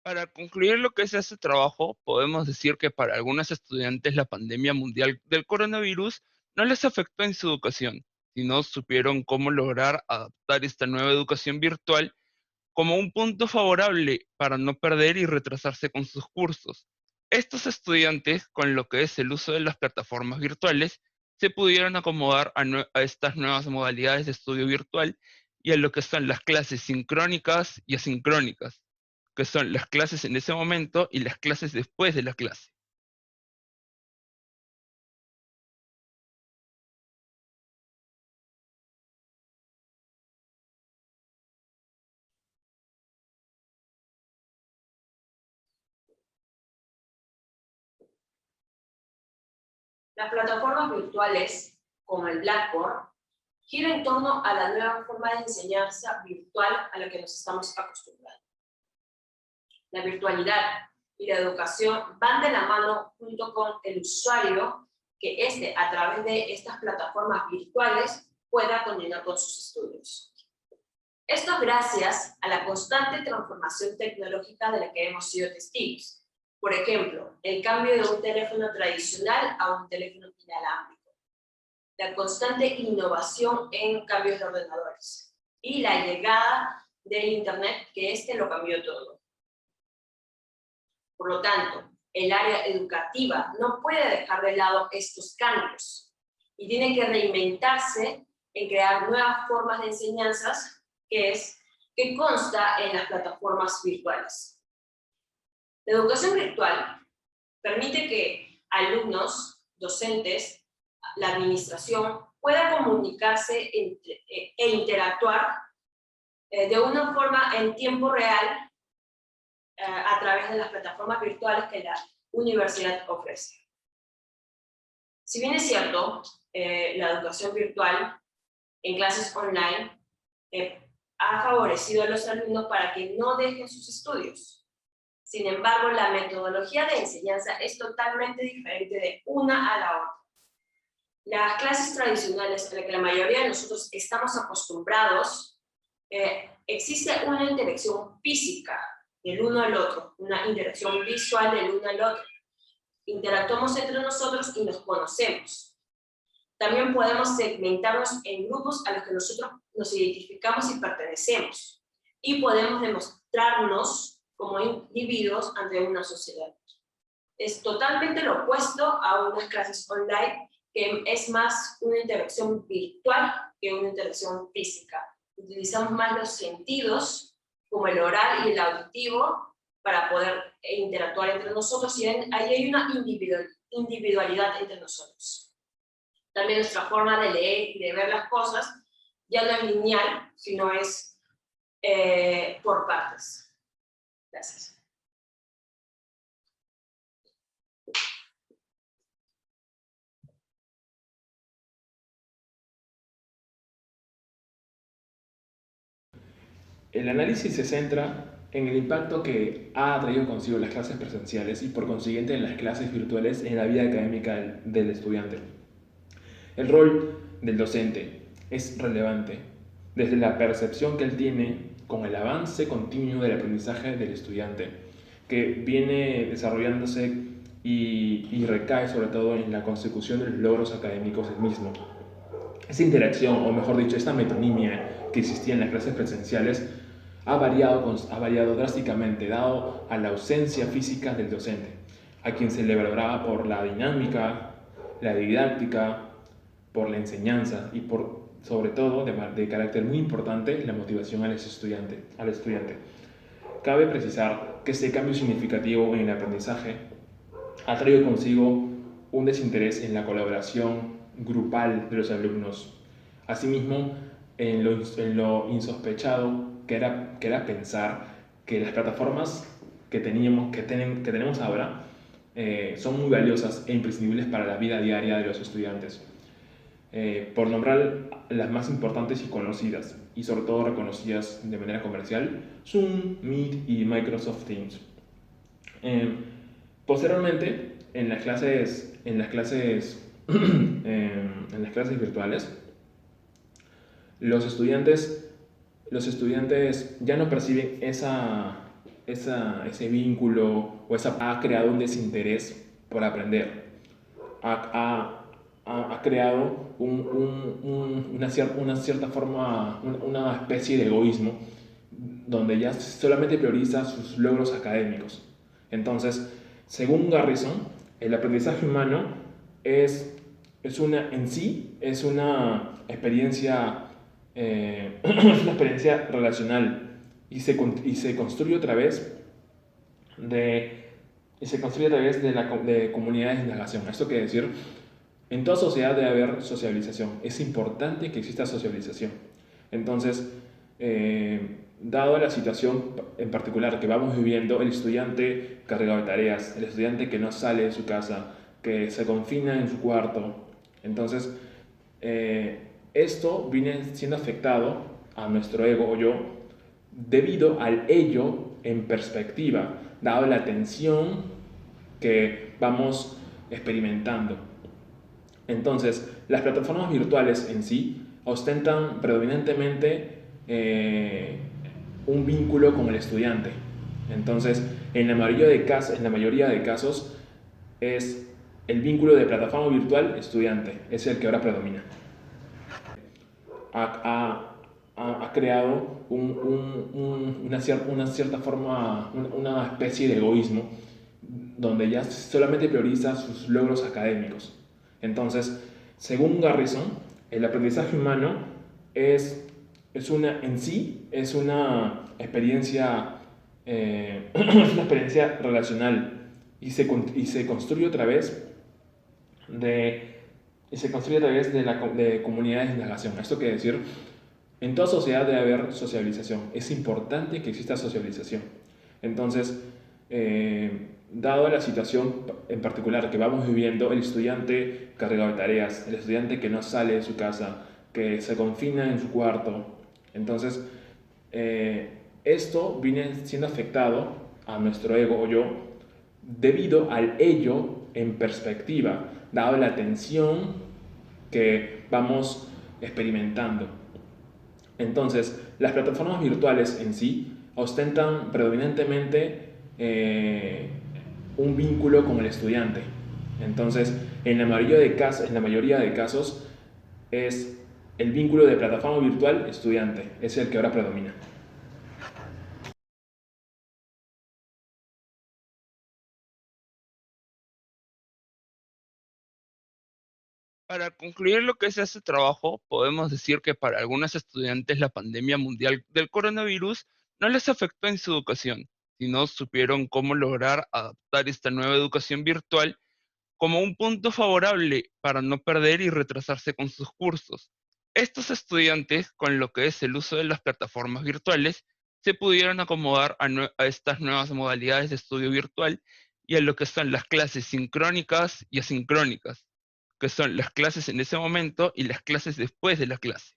Para concluir lo que es este trabajo, podemos decir que para algunos estudiantes la pandemia mundial del coronavirus no les afectó en su educación, sino supieron cómo lograr adaptar esta nueva educación virtual como un punto favorable para no perder y retrasarse con sus cursos. Estos estudiantes, con lo que es el uso de las plataformas virtuales, se pudieron acomodar a estas nuevas modalidades de estudio virtual y a lo que son las clases sincrónicas y asincrónicas, que son las clases en ese momento y las clases después de la clase. Las plataformas virtuales, como el Blackboard, giran en torno a la nueva forma de enseñanza virtual a la que nos estamos acostumbrando. La virtualidad y la educación van de la mano junto con el usuario que a través de estas plataformas virtuales, pueda continuar con sus estudios. Esto es gracias a la constante transformación tecnológica de la que hemos sido testigos. Por ejemplo, el cambio de un teléfono tradicional a un teléfono inalámbrico, la constante innovación en cambios de ordenadores y la llegada del Internet, que lo cambió todo. Por lo tanto, el área educativa no puede dejar de lado estos cambios y tiene que reinventarse en crear nuevas formas de enseñanzas que consta en las plataformas virtuales. La educación virtual permite que alumnos, docentes, la administración pueda comunicarse e interactuar de una forma en tiempo real a través de las plataformas virtuales que la universidad ofrece. Si bien es cierto, la educación virtual en clases online ha favorecido a los alumnos para que no dejen sus estudios. Sin embargo, la metodología de enseñanza es totalmente diferente de una a la otra. Las clases tradicionales a las que la mayoría de nosotros estamos acostumbrados, existe una interacción física del uno al otro, una interacción visual del uno al otro. Interactuamos entre nosotros y nos conocemos. También podemos segmentarnos en grupos a los que nosotros nos identificamos y pertenecemos. Y podemos demostrarnos como individuos ante una sociedad. Es totalmente lo opuesto a unas clases online, que es más una interacción virtual que una interacción física. Utilizamos más los sentidos, como el oral y el auditivo, para poder interactuar entre nosotros, y ahí hay una individualidad entre nosotros. También nuestra forma de leer y de ver las cosas ya no es lineal, sino es por partes. Gracias. El análisis se centra en el impacto que ha traído consigo las clases presenciales y por consiguiente en las clases virtuales en la vida académica del estudiante. El rol del docente es relevante desde la percepción que él tiene con el avance continuo del aprendizaje del estudiante, que viene desarrollándose y recae sobre todo en la consecución de los logros académicos del mismo. Esa interacción, o mejor dicho, esta metonimia que existía en las clases presenciales ha variado drásticamente, dado a la ausencia física del docente, a quien se le valoraba por la dinámica, la didáctica, por la enseñanza y por, sobre todo, de carácter muy importante, la motivación al estudiante. Cabe precisar que este cambio significativo en el aprendizaje ha traído consigo un desinterés en la colaboración grupal de los alumnos. Asimismo, en lo insospechado que era pensar que las plataformas que tenemos ahora son muy valiosas e imprescindibles para la vida diaria de los estudiantes. Por nombrar las más importantes y conocidas, y sobre todo reconocidas de manera comercial, Zoom, Meet y Microsoft Teams. Posteriormente, en las clases virtuales, los estudiantes ya no perciben ese vínculo ha creado un desinterés por aprender. Ha creado una cierta forma, una especie de egoísmo, donde ya solamente prioriza sus logros académicos. Entonces, según Garrison, el aprendizaje humano en sí es una experiencia, es una experiencia relacional y se construye a través de comunidades de indagación. Esto quiere decir, en toda sociedad debe haber sociabilización. Es importante que exista sociabilización. Entonces, dado la situación en particular que vamos viviendo, el estudiante cargado de tareas, el estudiante que no sale de su casa, que se confina en su cuarto, entonces esto viene siendo afectado a nuestro ego o yo debido al ello en perspectiva, dado la tensión que vamos experimentando. Entonces, las plataformas virtuales en sí ostentan predominantemente un vínculo con el estudiante. Entonces, en la mayoría de casos es el vínculo de plataforma virtual estudiante, es el que ahora predomina. Ha creado una cierta forma, una especie de egoísmo, donde ya solamente prioriza sus logros académicos. Entonces, según Garrison, el aprendizaje humano en sí es una experiencia, es una experiencia relacional y se construye a través de comunidades de indagación. Esto quiere decir, en toda sociedad debe haber sociabilización. Es importante que exista sociabilización. Entonces, dado la situación en particular que vamos viviendo, el estudiante cargado de tareas, el estudiante que no sale de su casa, que se confina en su cuarto, entonces esto viene siendo afectado a nuestro ego o yo debido al ello en perspectiva, dado la tensión que vamos experimentando. Entonces, las plataformas virtuales en sí ostentan predominantemente un vínculo con el estudiante. Entonces, en la mayoría de casos es el vínculo de plataforma virtual estudiante, es el que ahora predomina. Para concluir lo que es este trabajo, podemos decir que para algunos estudiantes la pandemia mundial del coronavirus no les afectó en su educación, sino supieron cómo lograr adaptar esta nueva educación virtual como un punto favorable para no perder y retrasarse con sus cursos. Estos estudiantes, con lo que es el uso de las plataformas virtuales, se pudieron acomodar a estas nuevas modalidades de estudio virtual y a lo que son las clases sincrónicas y asincrónicas, que son las clases en ese momento y las clases después de la clase.